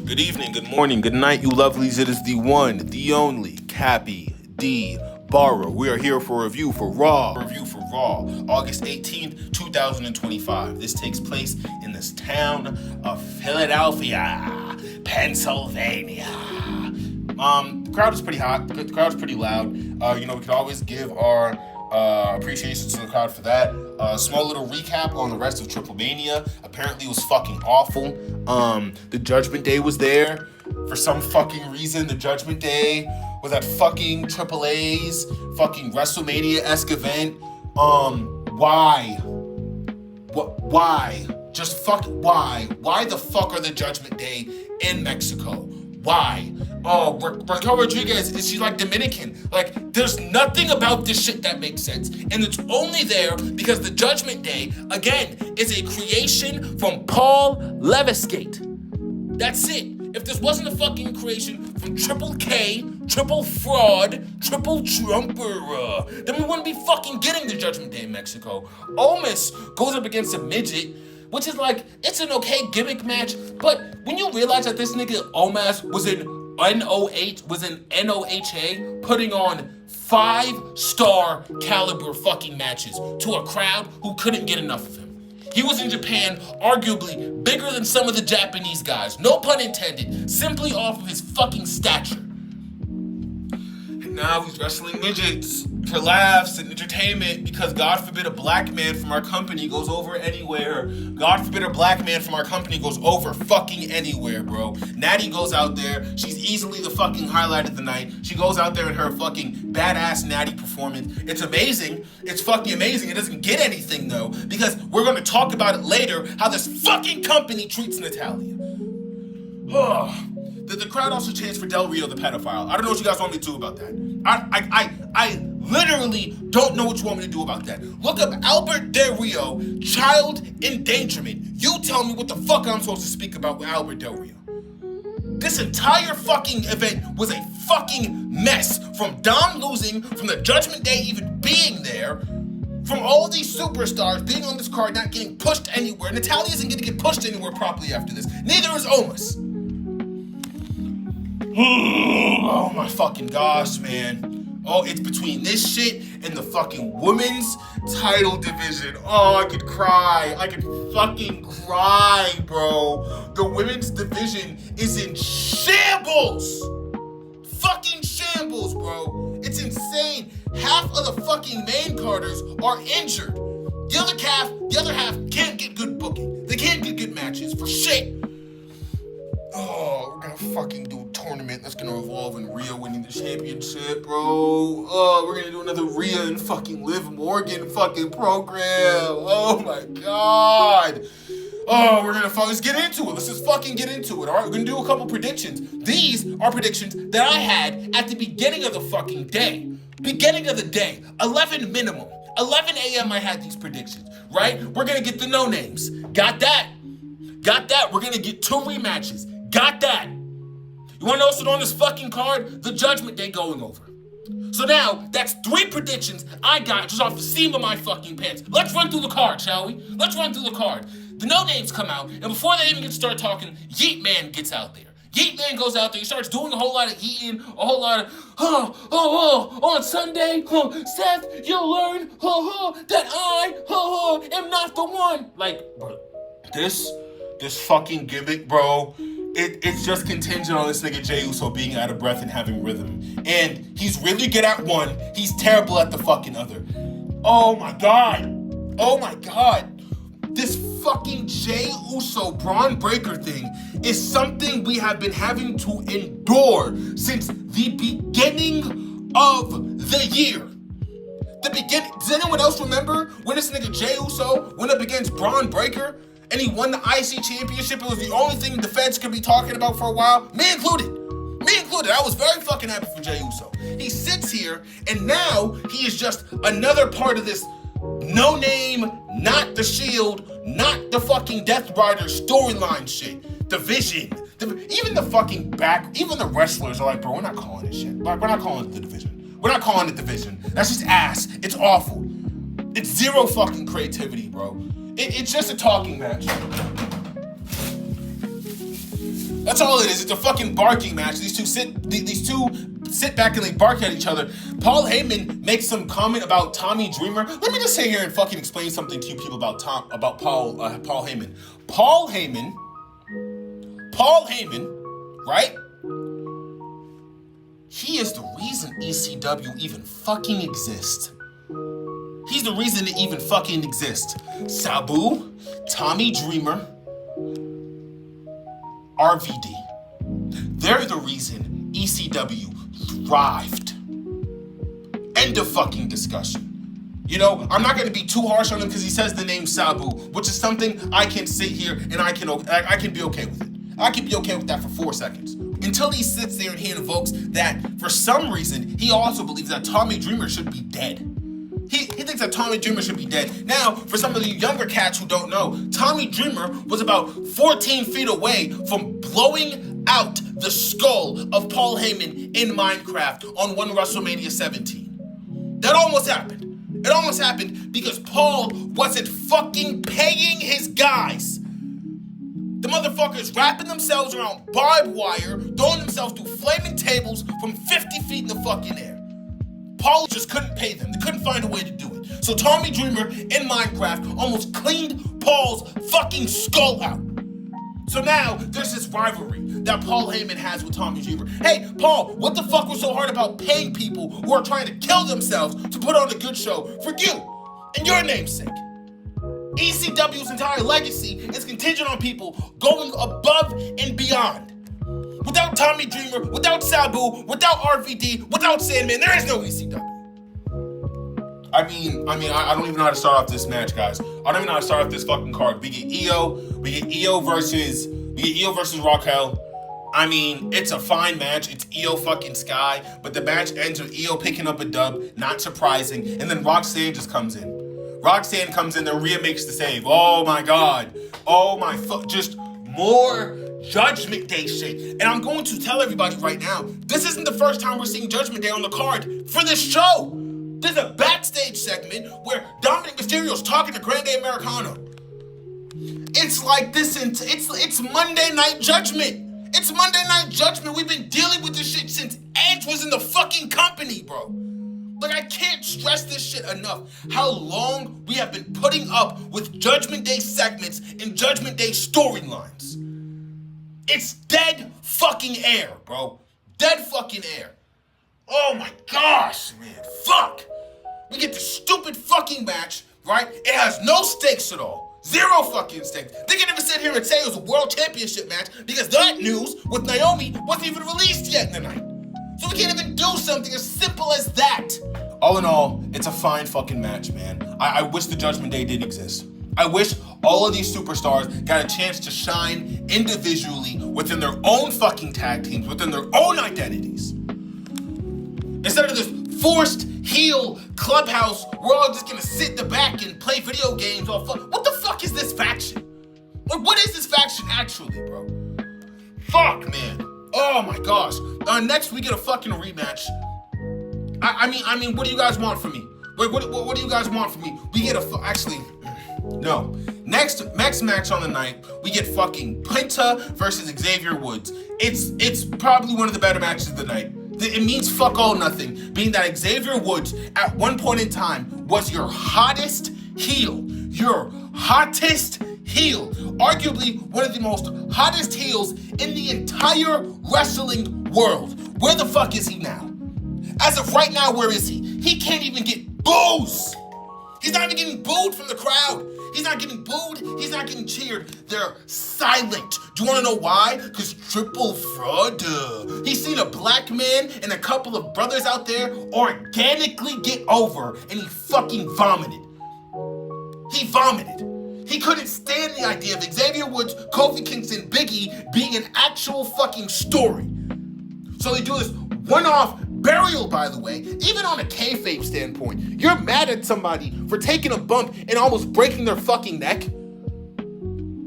Good evening, good morning, good night, you lovelies. It is the one, the only, Cappy D. Barra. We are here for a review for Raw, August 18th, 2025. This takes place in this town of Philadelphia, Pennsylvania. The crowd is pretty hot. The crowd is pretty loud. We could always give our appreciation to the crowd for that. Small little recap on the rest of Triple Mania. Apparently it was fucking awful. The Judgment Day was there. For some fucking reason, the Judgment Day was at fucking Triple A's fucking WrestleMania-esque event. Why? Why? Just why? Why the fuck are the Judgment Day in Mexico? Why? Oh, Raquel Rodriguez, is she like Dominican? Like, there's nothing about this shit that makes sense. And it's only there because the Judgment Day, again, is a creation from Paul Levescate. That's it. If this wasn't a fucking creation from Triple K, Triple Fraud, Triple Trumper, then we wouldn't be fucking getting the Judgment Day in Mexico. Omos goes up against a midget, which is like, it's an okay gimmick match, but when you realize that this nigga Omos was in NOHA, putting on 5-star caliber fucking matches to a crowd who couldn't get enough of him. He was in Japan, arguably bigger than some of the Japanese guys, no pun intended, simply off of his fucking stature. And now he's wrestling midgets for laughs and entertainment because God forbid a black man from our company goes over anywhere. God forbid a black man from our company goes over fucking anywhere, bro. Natty goes out there. She's easily the fucking highlight of the night. She goes out there in her fucking badass Natty performance. It's amazing. It's fucking amazing. It doesn't get anything though because we're going to talk about it later how this fucking company treats Natalya. The crowd also chants for Del Rio the pedophile. I don't know what you guys want me to do about that. I literally don't know what you want me to do about that. Look up Albert Del Rio, child endangerment. You tell me what the fuck I'm supposed to speak about with Albert Del Rio. This entire fucking event was a fucking mess. From Dom losing, from the Judgment Day even being there, from all these superstars being on this card, not getting pushed anywhere. Natalya isn't going to get pushed anywhere properly after this. Neither is Omos. Oh my fucking gosh, man. Oh, it's between this shit and the fucking women's title division. Oh, I could cry. I could fucking cry, bro. The women's division is in shambles. Fucking shambles, bro. It's insane. Half of the fucking main carders are injured. The other half can't get good booking. They can't get good matches for shit. Oh, we're gonna fucking do a tournament that's gonna revolve in Rhea winning the championship, bro. Oh, we're gonna do another Rhea and fucking Liv Morgan fucking program. Oh my god. Oh, let's get into it. Let's just fucking get into it, all right? We're gonna do a couple predictions. These are predictions that I had at the beginning of the fucking day. Beginning of the day, 11 minimum. 11 a.m. I had these predictions, right? We're gonna get the no names. Got that. We're gonna get 2 rematches. Got that. You wanna know what's on this fucking card? The Judgment Day going over. So now, that's 3 predictions I got just off the seam of my fucking pants. Let's run through the card, shall we? Let's run through the card. The no names come out, and before they even get to start talking, Yeet Man gets out there. Yeet Man goes out there, he starts doing a whole lot of eating, a whole lot of, on Sunday, Seth, you'll learn, that I, am not the one. Like, bro, this fucking gimmick, bro, it's just contingent on this nigga Jey Uso being out of breath and having rhythm. And he's really good at one, he's terrible at the fucking other. Oh my god. This fucking Jey Uso Braun Breaker thing is something we have been having to endure since the beginning of the year. Does anyone else remember when this nigga Jey Uso went up against Braun Breaker and he won the IC championship? It was the only thing the feds could be talking about for a while. Me included. I was very fucking happy for Jey Uso. He sits here and now he is just another part of this no name, not the Shield, not the fucking Death Rider storyline shit. Division. Even the wrestlers are like, bro, we're not calling this shit. Like, we're not calling it the division. We're not calling it division. That's just ass. It's awful. It's zero fucking creativity, bro. It's just a talking match. That's all it is. It's a fucking barking match. These two sit back and they bark at each other. Paul Heyman makes some comment about Tommy Dreamer. Let me just sit here and fucking explain something to you people about Paul Heyman. Paul Heyman, right? He is the reason ECW even fucking exists. He's the reason it even fucking exists. Sabu, Tommy Dreamer, RVD. They're the reason ECW thrived. End of fucking discussion. You know, I'm not going to be too harsh on him because he says the name Sabu, which is something I can sit here and I can be okay with it. I can be okay with that for 4 seconds. Until he sits there and he invokes that for some reason, he also believes that Tommy Dreamer should be dead. He thinks that Tommy Dreamer should be dead. Now, for some of the younger cats who don't know, Tommy Dreamer was about 14 feet away from blowing out the skull of Paul Heyman in Minecraft on one WrestleMania 17. That almost happened. It almost happened because Paul wasn't fucking paying his guys. The motherfuckers wrapping themselves around barbed wire, throwing themselves through flaming tables from 50 feet in the fucking air. Paul just couldn't pay them. They couldn't find a way to do it. So Tommy Dreamer in Minecraft almost cleaned Paul's fucking skull out. So now there's this rivalry that Paul Heyman has with Tommy Dreamer. Hey, Paul, what the fuck was so hard about paying people who are trying to kill themselves to put on a good show for you and your namesake? ECW's entire legacy is contingent on people going above and beyond. Without Tommy Dreamer, without Sabu, without RVD, without Sandman, there is no ECW. I don't even know how to start off this match, guys. I don't even know how to start off this fucking card. We get Io versus Raquel. I mean, it's a fine match. It's Io fucking Sky, but the match ends with Io picking up a dub, not surprising, and then Roxanne just comes in. Roxanne comes in there, Rhea makes the save. Oh my god. Oh my fuck. Just more Judgment Day shit. And I'm going to tell everybody right now, this isn't the first time we're seeing Judgment Day on the card for this show. There's a backstage segment where Dominic Mysterio's talking to Grande Americano. It's like this, it's Monday Night Judgment. It's Monday Night Judgment. We've been dealing with this shit since Edge was in the fucking company, bro. Like, I can't stress this shit enough, how long we have been putting up with Judgment Day segments and Judgment Day storylines. It's dead fucking air, bro. Dead fucking air. Oh my gosh, man. Fuck. We get this stupid fucking match, right? It has no stakes at all. Zero fucking stakes. They can even sit here and say it was a world championship match because that news with Naomi wasn't even released yet in the night. So we can't even do something as simple as that. All in all, it's a fine fucking match, man. I wish the Judgment Day did exist. I wish all of these superstars got a chance to shine individually within their own fucking tag teams, within their own identities. Instead of this forced heel clubhouse, we're all just gonna sit in the back and play video games all fun. What the fuck is this faction? Like, what is this faction actually, bro? Fuck, man. Oh my gosh. Next we get a fucking rematch. I mean, what do you guys want from me? Wait, what do you guys want from me? We get no. Next match on the night, we get fucking Penta versus Xavier Woods. It's probably one of the better matches of the night. It means fuck all nothing, being that Xavier Woods at one point in time was your hottest heel. Your hottest heel. Arguably one of the most hottest heels in the entire wrestling world. Where the fuck is he now? As of right now, where is he? He can't even get boos. He's not even getting booed from the crowd. He's not getting booed. He's not getting cheered. They're silent. Do you want to know why? Because triple fraud. He's seen a black man and a couple of brothers out there organically get over, and he fucking vomited. He vomited. He couldn't stand the idea of Xavier Woods, Kofi Kingston, Biggie being an actual fucking story. So they do this one-off burial, by the way. Even on a kayfabe standpoint, you're mad at somebody for taking a bump and almost breaking their fucking neck?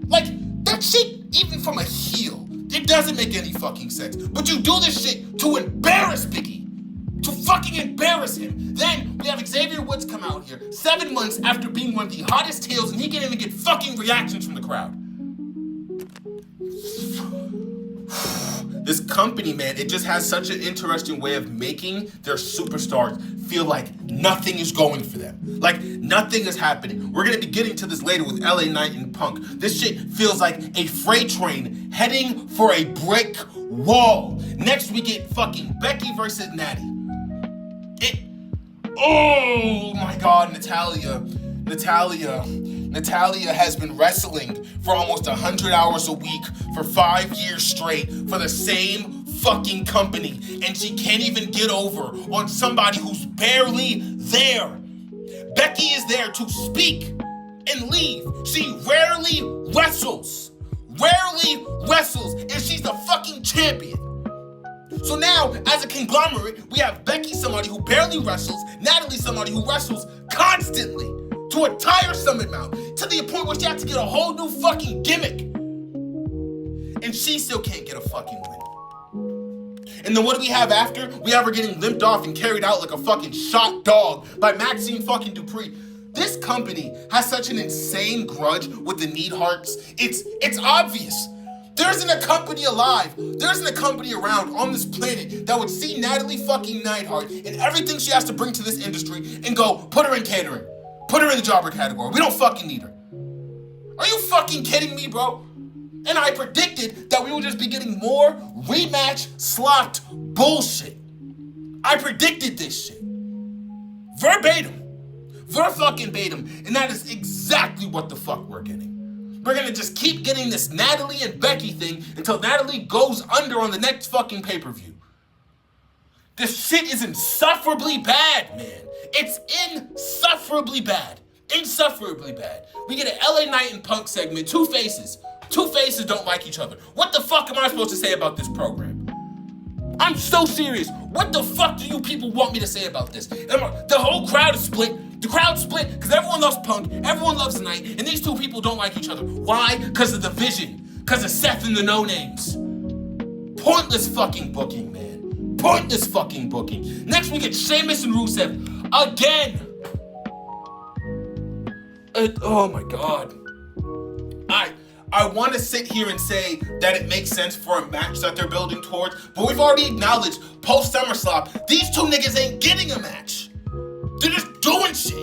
Like, that shit, even from a heel, it doesn't make any fucking sense. But you do this shit to embarrass Biggie. To fucking embarrass him. Then we have Xavier Woods come out here 7 months after being one of the hottest heels, and he can't even get fucking reactions from the crowd. This company, man, it just has such an interesting way of making their superstars feel like nothing is going for them. Like nothing is happening. We're going to be getting to this later with LA Knight and Punk. This shit feels like a freight train heading for a brick wall. Next we get fucking Becky versus Natty. Oh my God, Natalia has been wrestling for almost 100 hours a week for 5 years straight for the same fucking company, and she can't even get over on somebody who's barely there. Becky is there to speak and leave. She rarely wrestles, and she's the fucking champion. So now, as a conglomerate, we have Becky, somebody who barely wrestles, Natalie, somebody who wrestles constantly to a tiresome amount, to the point where she has to get a whole new fucking gimmick. And she still can't get a fucking win. And then what do we have after? We have her getting limped off and carried out like a fucking shot dog by Maxine fucking Dupree. This company has such an insane grudge with the Neidharts. It's obvious. There isn't a company alive, there isn't a company around on this planet that would see Natalie fucking Neidhart and everything she has to bring to this industry and go, put her in catering. Put her in the jobber category. We don't fucking need her. Are you fucking kidding me, bro? And I predicted that we would just be getting more rematch slot bullshit. I predicted this shit. Verbatim. Ver-fucking-batim. And that is exactly what the fuck we're getting. We're gonna just keep getting this Natalie and Becky thing until Natalie goes under on the next fucking pay-per-view. This shit is insufferably bad, man. It's insufferably bad. Insufferably bad. We get an LA Knight and Punk segment, two faces. Two faces don't like each other. What the fuck am I supposed to say about this program? I'm so serious. What the fuck do you people want me to say about this? The whole crowd is split. The crowd's split because everyone loves Punk, everyone loves Knight, and these two people don't like each other. Why? Because of the vision. Because of Seth and the no-names. Pointless fucking booking, man. Pointless fucking booking. Next we get Sheamus and Rusev again. Oh my God. I want to sit here and say that it makes sense for a match that they're building towards, but we've already acknowledged post SummerSlam, these two niggas ain't getting a match. They're just doing shit.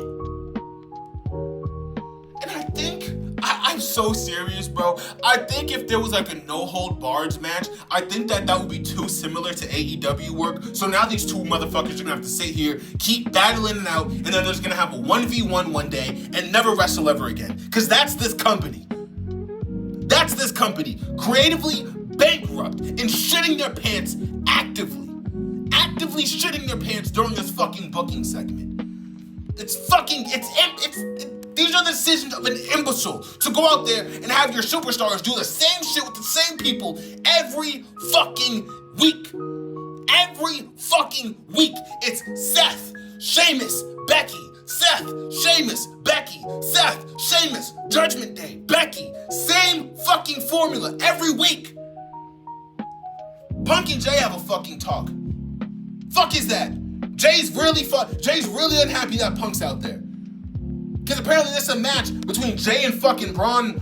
And I think, I'm so serious, bro. I think if there was like a no-hold-barred match, I think that would be too similar to AEW work. So now these two motherfuckers are gonna have to sit here, keep battling it out, and then they're just gonna have a 1v1 one day and never wrestle ever again. Because that's this company. That's this company, creatively bankrupt and shitting their pants actively shitting their pants during this fucking booking segment. These are the decisions of an imbecile to go out there and have your superstars do the same shit with the same people every fucking week. Every fucking week. It's Seth, Sheamus, Becky, Seth, Sheamus, Becky, Seth, Sheamus, Judgment Day, Becky. Same fucking formula every week. Punk and Jay have a fucking talk. Fuck is that? Jay's really unhappy that Punk's out there. Because apparently there's a match between Jay and Braun.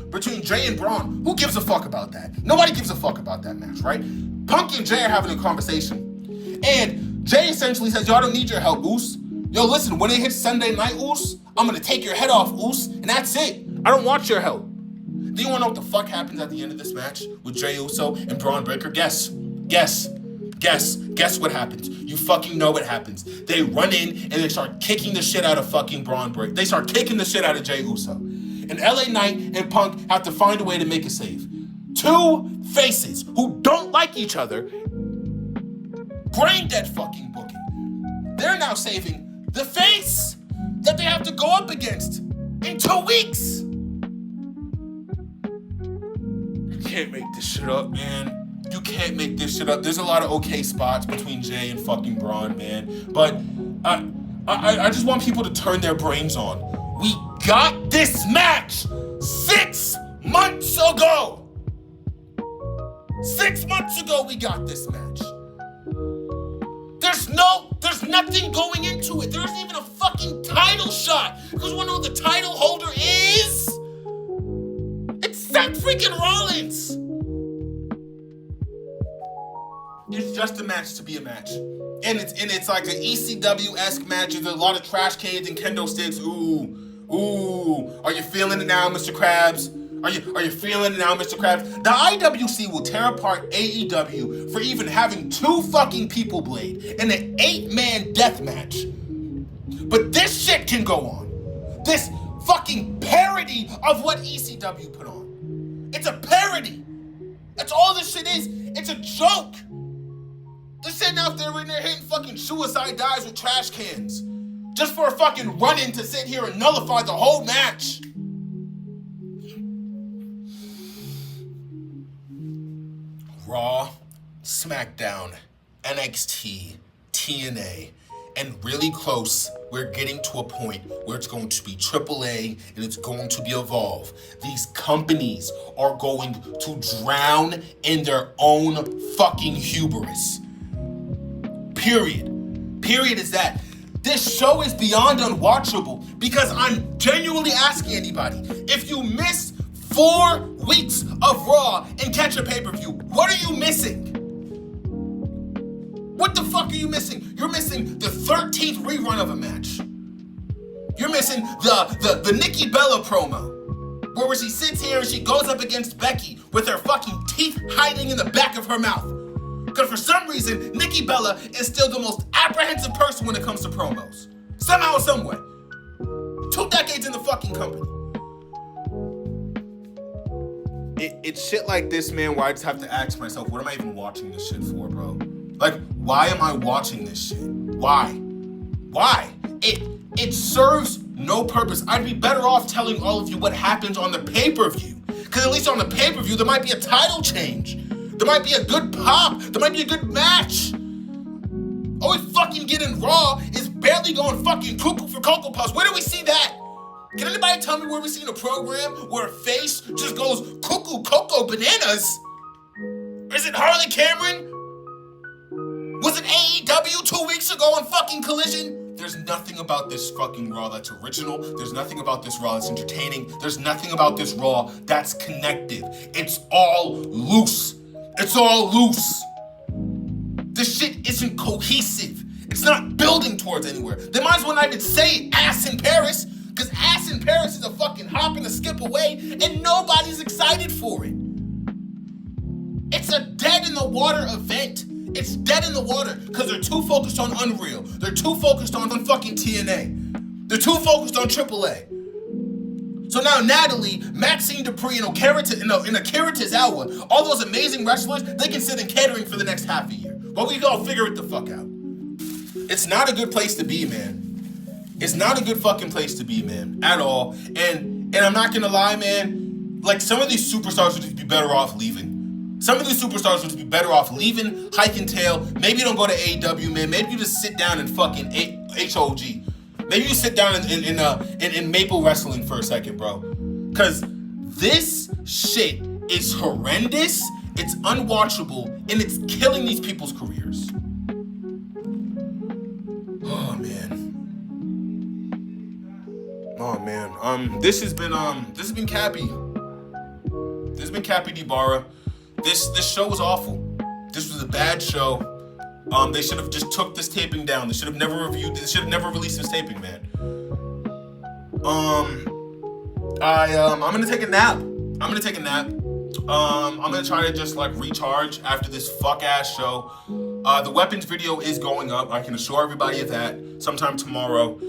Who gives a fuck about that? Nobody gives a fuck about that match, right? Punk and Jay are having a conversation. And Jay essentially says, yo, I don't need your help, Oos. Yo, listen, when it hits Sunday night, Oos, I'm going to take your head off, Oos, and that's it. I don't want your help. Do you want to know what the fuck happens at the end of this match with Jey Uso and Braun Breaker? Guess what happens. You fucking know what happens. They run in and they start kicking the shit out of fucking Braun Breaker. They start kicking the shit out of Jey Uso. And LA Knight and Punk have to find a way to make a save. Two faces who don't like each other. Brain dead fucking booking. They're now saving the face that they have to go up against in 2 weeks. You can't make this shit up, man. You can't make this shit up. There's a lot of okay spots between Jay and fucking Braun, man. But I just want people to turn their brains on. We got this match 6 months ago. 6 months ago we got this match. There's nothing going into it. There isn't even a fucking title shot. Because you wanna know who the title holder is? It's Seth freaking Rollins. It's just a match to be a match. And it's like an ECW-esque match. There's a lot of trash cans and kendo sticks. Ooh. Are you feeling it now, Mr. Krabs? Are you feeling it now, Mr. Krabs? The IWC will tear apart AEW for even having 2 fucking people blade in an 8-man death match. But this shit can go on. This fucking parody of what ECW put on. It's a parody. That's all this shit is. It's a joke. They're sitting out there in there hitting fucking suicide dives with trash cans. Just for a fucking run-in to sit here and nullify the whole match. Raw, SmackDown, NXT, TNA, and really close, we're getting to a point where it's going to be AAA and it's going to be Evolve. These companies are going to drown in their own fucking hubris. Period is that. This show is beyond unwatchable because I'm genuinely asking anybody, if you miss 4 weeks of Raw and catch a pay-per-view, what are you missing? What the fuck are you missing? You're missing the 13th rerun of a match. You're missing the Nikki Bella promo, where she sits here and she goes up against Becky with her fucking teeth hiding in the back of her mouth. Because for some reason, Nikki Bella is still the most apprehensive person when it comes to promos. Somehow or some way. 2 decades in the fucking company. It's shit like this, man, where I just have to ask myself, what am I even watching this shit for, bro? Like, why am I watching this shit? Why? It serves no purpose. I'd be better off telling all of you what happens on the pay-per-view. Because at least on the pay-per-view, there might be a title change. There might be a good pop. There might be a good match. All we fucking get in Raw is barely going fucking cuckoo for Cocoa Puffs. Where do we see that? Can anybody tell me where we see in a program where a face just goes cuckoo cocoa bananas? Is it Harley Cameron? Was it AEW 2 weeks ago on fucking Collision? There's nothing about this fucking Raw that's original. There's nothing about this Raw that's entertaining. There's nothing about this Raw that's connective. It's all loose. It's all loose. This shit isn't cohesive. It's not building towards anywhere. They might as well not even say Ass in Paris, because Ass in Paris is a fucking hop and a skip away, and nobody's excited for it. It's a dead in the water event. It's dead in the water because they're too focused on Unreal. They're too focused on fucking TNA. They're too focused on AAA. So now Natalie, Maxine Dupree, and Akira Tozawa, all those amazing wrestlers, they can sit in catering for the next half a year. But we gotta figure it the fuck out. It's not a good place to be, man. It's not a good fucking place to be, man, at all. And I'm not gonna lie, man, like some of these superstars would be better off leaving. Some of these superstars would be better off leaving, hike and tail. Maybe you don't go to AEW, man. Maybe you just sit down in fucking HOG. Maybe you sit down in Maple Wrestling for a second, bro. Because this shit is horrendous, it's unwatchable, and it's killing these people's careers. Oh, man. This has been Cappy. This has been Cappy DiBara. This show was awful. This was a bad show. They should have just took this taping down. They should have never reviewed this. Should have never released this taping, man. I'm gonna take a nap. I'm gonna try to just like recharge after this fuck ass show. The weapons video is going up. I can assure everybody of that sometime tomorrow.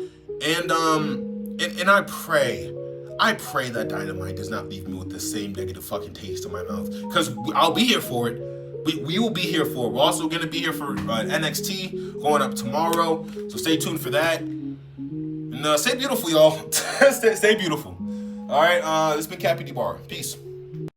And I pray that Dynamite does not leave me with the same negative fucking taste in my mouth. Because I'll be here for it. We will be here for it. We're also going to be here for NXT going up tomorrow. So stay tuned for that. And stay beautiful, y'all. Stay beautiful. All right, this has been Cappy DiBara. Peace.